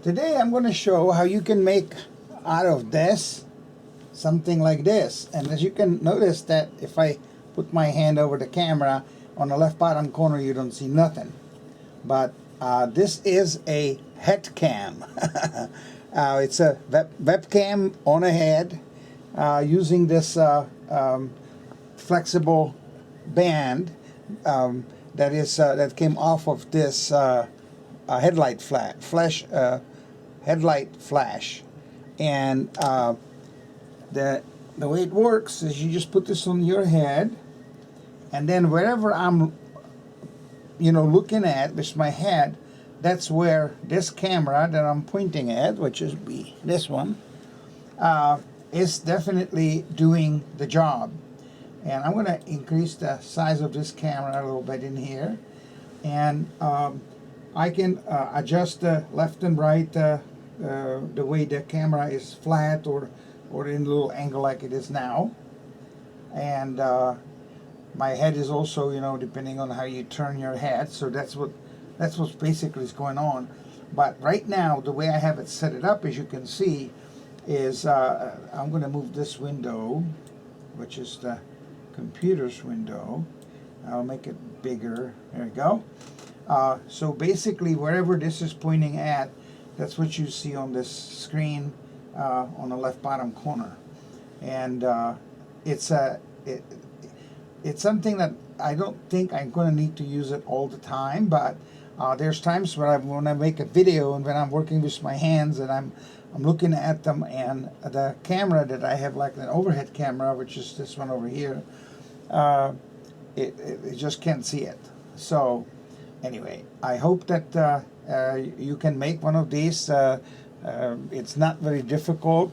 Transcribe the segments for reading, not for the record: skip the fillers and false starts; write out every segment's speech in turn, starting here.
Today I'm going to show how you can make out of this something like this. And as you can notice that if I put my hand over the camera, on the left bottom corner you don't see nothing. But this is a HeadCam. It's a webcam on a head using this flexible band that came off of this headlight flash, and the way it works is you just put this on your head, and then wherever I'm looking at with my head, that's where this camera that I'm pointing at, which is this one, is definitely doing the job. And I'm going to increase the size of this camera a little bit in here, and I can adjust the left and right the way the camera is flat or in a little angle like it is now. And my head is also, depending on how you turn your head, so that's what basically is going on. But right now, the way I have it set it up, as you can see, is I'm going to move this window, which is the computer's window. I'll make it bigger. There we go. So basically, wherever this is pointing at, that's what you see on this screen on the left bottom corner. And it's something that I don't think I'm going to need to use it all the time, but there's times where when I make a video and when I'm working with my hands and I'm looking at them, and the camera that I have, like an overhead camera, which is this one over here, it just can't see it. So anyway, I hope that you can make one of these. It's not very difficult.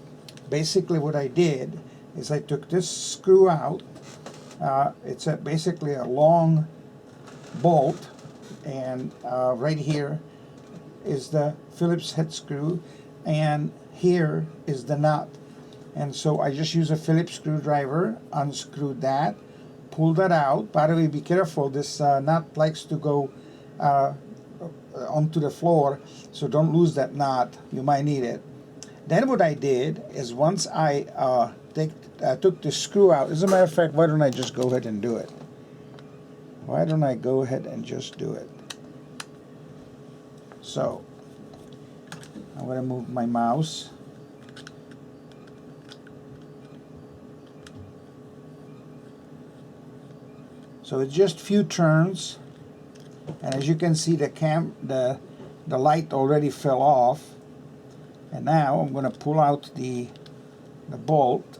Basically what I did is I took this screw out. It's basically a long bolt, and right here is the Phillips head screw, and here is the nut. And so I just use a Phillips screwdriver, unscrewed that, pulled that out. By the way, be careful, this nut likes to go onto the floor, so don't lose that nut, you might need it. Then what I did is, once I took the screw out, as a matter of fact, why don't I just go ahead and do it? Why don't I go ahead and just do it? So I'm going to move my mouse. So it's just few turns, and as you can see, the light already fell off. And now I'm going to pull out the bolt.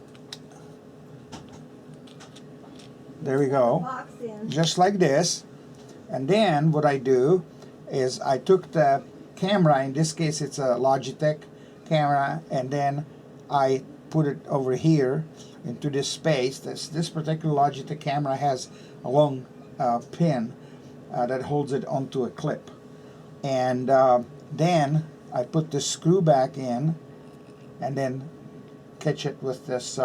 There we go, just like this. And then what I do is I took the camera, in this case it's a Logitech camera, and then I put it over here into this space. This particular Logitech camera has a long pin that holds it onto a clip. And then I put the screw back in, and then catch it with this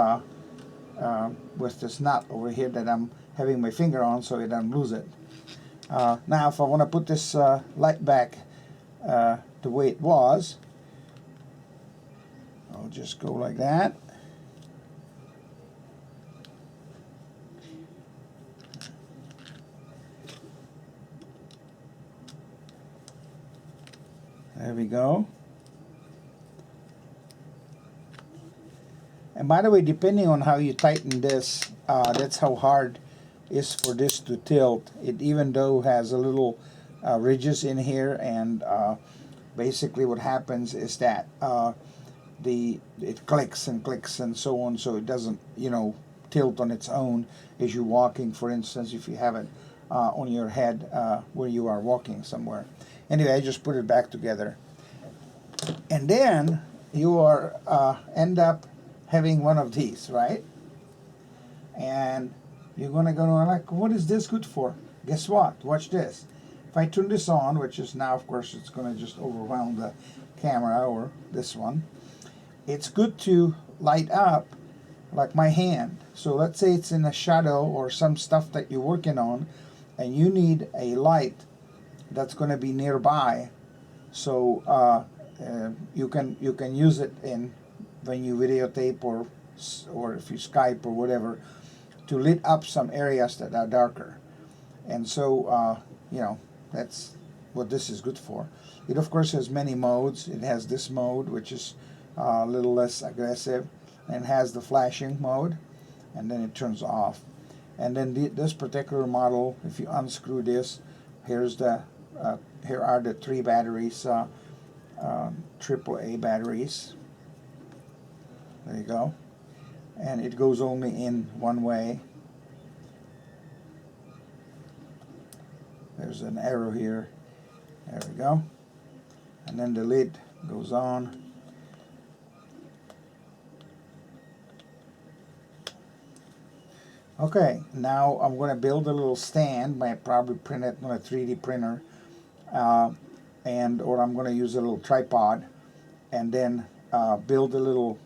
nut over here that I'm having my finger on, so I don't lose it. Now if I want to put this light back the way it was, I'll just go like that. There we go. And by the way, depending on how you tighten this, that's how hard it is for this to tilt. It, even though has a little ridges in here, and basically what happens is that it clicks and clicks and so on, so it doesn't tilt on its own as you're walking. For instance, if you have it on your head where you are walking somewhere. Anyway, I just put it back together, and then you are end up having one of these, right? And you're gonna go like, what is this good for? Guess what? Watch this. If I turn this on, which is now, of course, it's gonna just overwhelm the camera, or this one. It's good to light up like my hand. So let's say it's in a shadow or some stuff that you're working on, and you need a light that's going to be nearby. So you can use it in when you videotape or if you Skype or whatever, to lit up some areas that are darker. And so you know, that's what this is good for. It of course has many modes. It has this mode, which is a little less aggressive, and has the flashing mode, and then it turns off. And then this particular model, if you unscrew this, here's the here are the 3 batteries, AAA batteries. There you go. And it goes only in one way. There's an arrow here. There we go. And then the lid goes on. Okay, now I'm going to build a little stand. I probably print it on a 3D printer, or I'm going to use a little tripod, and then build a little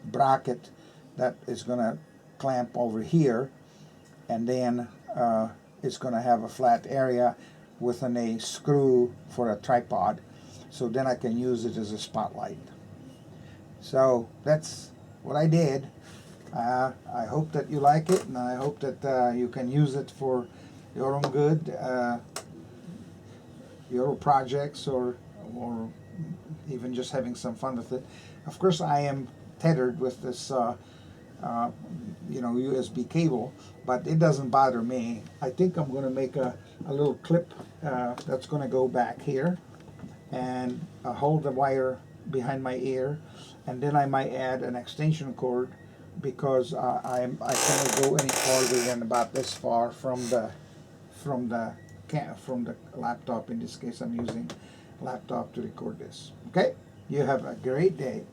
bracket that is going to clamp over here, and then it's going to have a flat area with a screw for a tripod, so then I can use it as a spotlight. So that's what I did. I hope that you like it, and I hope that you can use it for your own good, your projects, or even just having some fun with it. Of course, I am tethered with this USB cable, but it doesn't bother me. I think I'm going to make a little clip that's going to go back here and hold the wire behind my ear, and then I might add an extension cord, because I cannot go any farther than about this far from the laptop. In this case, I'm using laptop to record this. Okay, you have a great day.